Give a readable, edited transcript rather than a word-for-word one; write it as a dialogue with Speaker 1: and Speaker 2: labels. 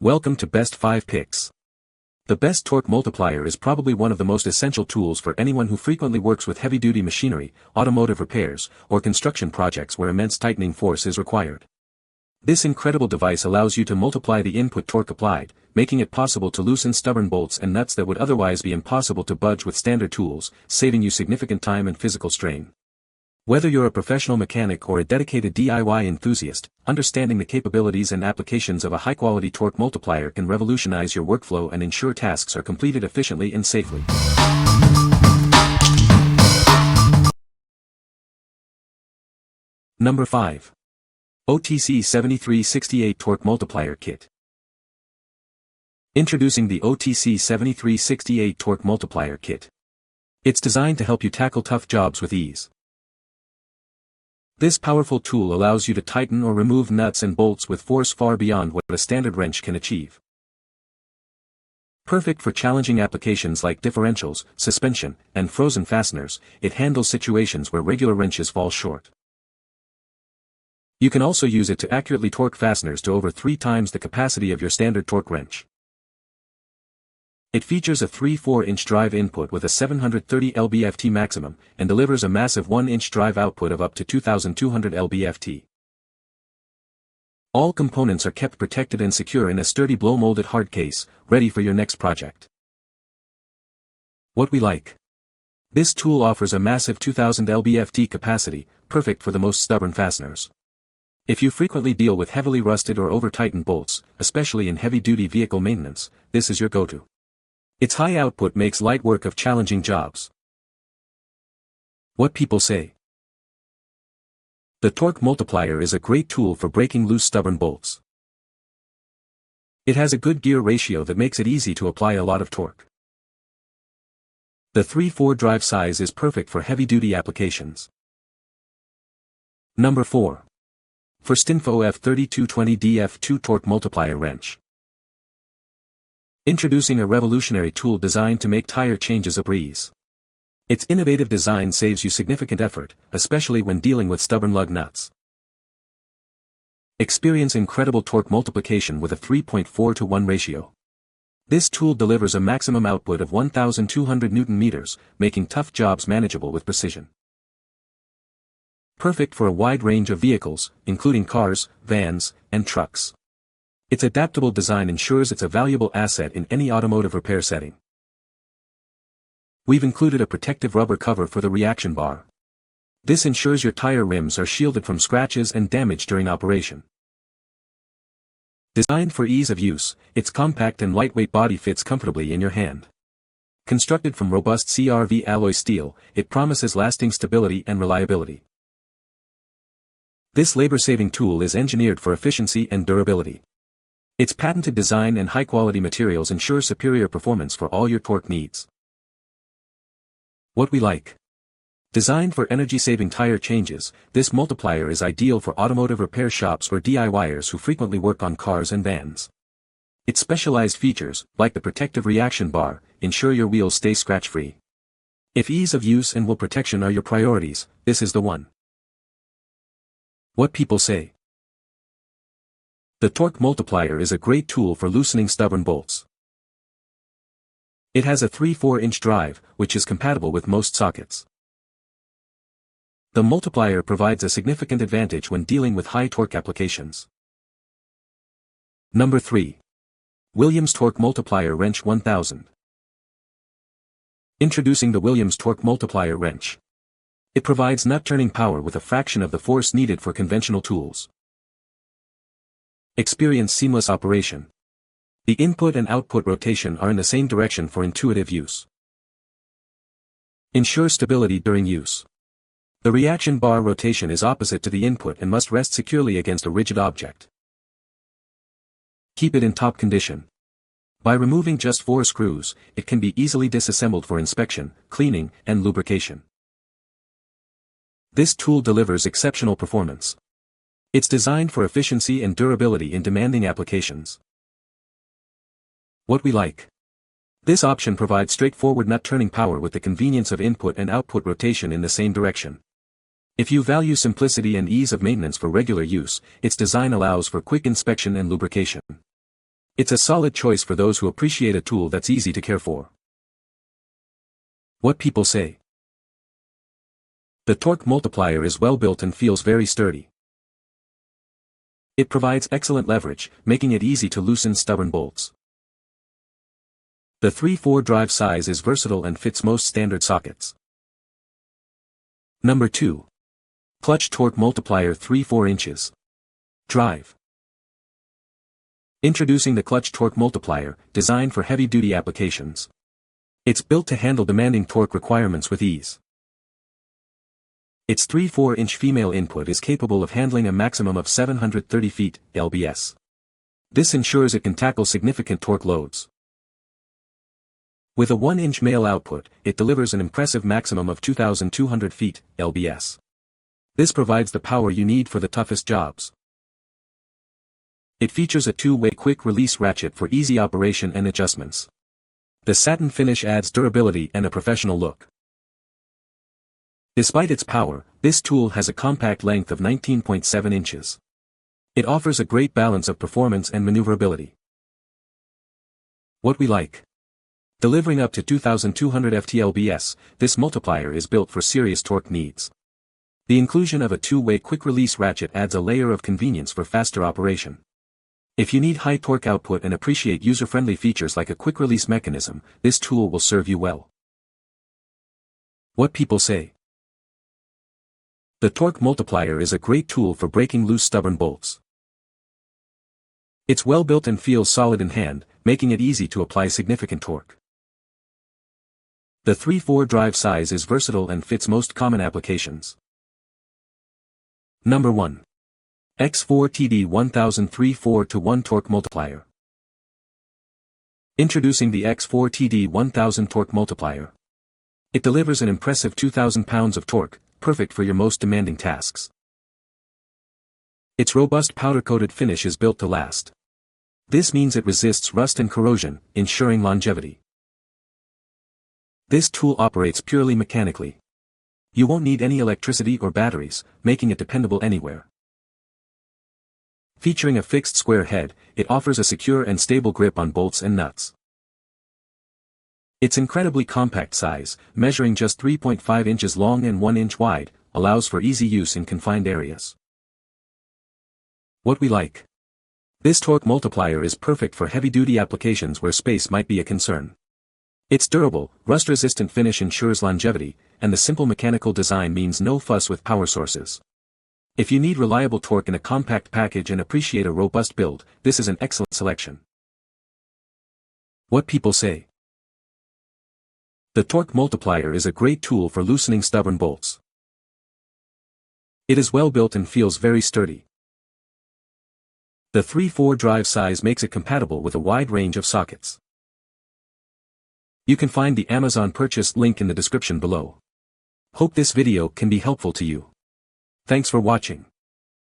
Speaker 1: Welcome to Best 5 Picks. The best torque multiplier is probably one of the most essential tools for anyone who frequently works with heavy-duty machinery, automotive repairs, or construction projects where immense tightening force is required. This incredible device allows you to multiply the input torque applied, making it possible to loosen stubborn bolts and nuts that would otherwise be impossible to budge with standard tools, saving you significant time and physical strain. Whether you're a professional mechanic or a dedicated DIY enthusiast, understanding the capabilities and applications of a high-quality torque multiplier can revolutionize your workflow and ensure tasks are completed efficiently and safely. Number 5. OTC 7368 Torque Multiplier Kit. Introducing the OTC 7368 Torque Multiplier Kit. It's designed to help you tackle tough jobs with ease. This powerful tool allows you to tighten or remove nuts and bolts with force far beyond what a standard wrench can achieve. Perfect for challenging applications like differentials, suspension, and frozen fasteners, it handles situations where regular wrenches fall short. You can also use it to accurately torque fasteners to over 3 times the capacity of your standard torque wrench. It features a 3/4-inch drive input with a 730 lb-ft maximum, and delivers a massive 1-inch drive output of up to 2,200 lb-ft. All components are kept protected and secure in a sturdy blow-molded hard case, ready for your next project. What we like. This tool offers a massive 2,000 lb-ft capacity, perfect for the most stubborn fasteners. If you frequently deal with heavily rusted or over-tightened bolts, especially in heavy-duty vehicle maintenance, this is your go-to. Its high output makes light work of challenging jobs. What people say. The torque multiplier is a great tool for breaking loose stubborn bolts. It has a good gear ratio that makes it easy to apply a lot of torque. The 3/4 drive size is perfect for heavy-duty applications. Number 4. FIRSTINFO F3220DF2 Torque Multiplier Wrench. Introducing a revolutionary tool designed to make tire changes a breeze. Its innovative design saves you significant effort, especially when dealing with stubborn lug nuts. Experience incredible torque multiplication with a 3.4-to-1 ratio. This tool delivers a maximum output of 1,200 Nm, making tough jobs manageable with precision. Perfect for a wide range of vehicles, including cars, vans, and trucks. Its adaptable design ensures it's a valuable asset in any automotive repair setting. We've included a protective rubber cover for the reaction bar. This ensures your tire rims are shielded from scratches and damage during operation. Designed for ease of use, its compact and lightweight body fits comfortably in your hand. Constructed from robust CRV alloy steel, it promises lasting stability and reliability. This labor-saving tool is engineered for efficiency and durability. Its patented design and high-quality materials ensure superior performance for all your torque needs. What we like. Designed for energy-saving tire changes, this multiplier is ideal for automotive repair shops or DIYers who frequently work on cars and vans. Its specialized features, like the protective reaction bar, ensure your wheels stay scratch-free. If ease of use and wheel protection are your priorities, this is the one. What people say. The torque multiplier is a great tool for loosening stubborn bolts. It has a 3/4-inch drive, which is compatible with most sockets. The multiplier provides a significant advantage when dealing with high torque applications. Number 3. Williams Torque Multiplier Wrench 1000. Introducing the Williams Torque Multiplier Wrench. It provides nut-turning power with a fraction of the force needed for conventional tools. Experience seamless operation. The input and output rotation are in the same direction for intuitive use. Ensure stability during use. The reaction bar rotation is opposite to the input and must rest securely against a rigid object. Keep it in top condition. By removing just 4 screws, it can be easily disassembled for inspection, cleaning, and lubrication. This tool delivers exceptional performance. It's designed for efficiency and durability in demanding applications. What we like. This option provides straightforward nut-turning power with the convenience of input and output rotation in the same direction. If you value simplicity and ease of maintenance for regular use, its design allows for quick inspection and lubrication. It's a solid choice for those who appreciate a tool that's easy to care for. What people say. The Torque Multiplier is well built and feels very sturdy. It provides excellent leverage, making it easy to loosen stubborn bolts. The 3/4 drive size is versatile and fits most standard sockets. Number 2. Klutch Torque Multiplier 3/4 inches. Drive. Introducing the Klutch Torque Multiplier, designed for heavy-duty applications. It's built to handle demanding torque requirements with ease. Its 3/4-inch female input is capable of handling a maximum of 730 feet lbs. This ensures it can tackle significant torque loads. With a 1-inch male output, it delivers an impressive maximum of 2,200 feet lbs. This provides the power you need for the toughest jobs. It features a 2-way quick-release ratchet for easy operation and adjustments. The satin finish adds durability and a professional look. Despite its power, this tool has a compact length of 19.7 inches. It offers a great balance of performance and maneuverability. What we like. Delivering up to 2,200 ft/lbs, this multiplier is built for serious torque needs. The inclusion of a 2-way quick-release ratchet adds a layer of convenience for faster operation. If you need high torque output and appreciate user-friendly features like a quick-release mechanism, this tool will serve you well. What people say. The Torque Multiplier is a great tool for breaking loose stubborn bolts. It's well built and feels solid in hand, making it easy to apply significant torque. The 3/4 drive size is versatile and fits most common applications. Number 1. X4TD 1000 3/4-1 Torque Multiplier. Introducing the X4TD 1000 Torque Multiplier. It delivers an impressive 2,000 pounds of torque, perfect for your most demanding tasks. Its robust powder-coated finish is built to last. This means it resists rust and corrosion, ensuring longevity. This tool operates purely mechanically. You won't need any electricity or batteries, making it dependable anywhere. Featuring a fixed square head, it offers a secure and stable grip on bolts and nuts. Its incredibly compact size, measuring just 3.5 inches long and 1 inch wide, allows for easy use in confined areas. What we like. This torque multiplier is perfect for heavy-duty applications where space might be a concern. Its durable, rust-resistant finish ensures longevity, and the simple mechanical design means no fuss with power sources. If you need reliable torque in a compact package and appreciate a robust build, this is an excellent selection. What people say. The Torque Multiplier is a great tool for loosening stubborn bolts. It is well built and feels very sturdy. The 3/4 drive size makes it compatible with a wide range of sockets. You can find the Amazon purchase link in the description below. Hope this video can be helpful to you. Thanks for watching.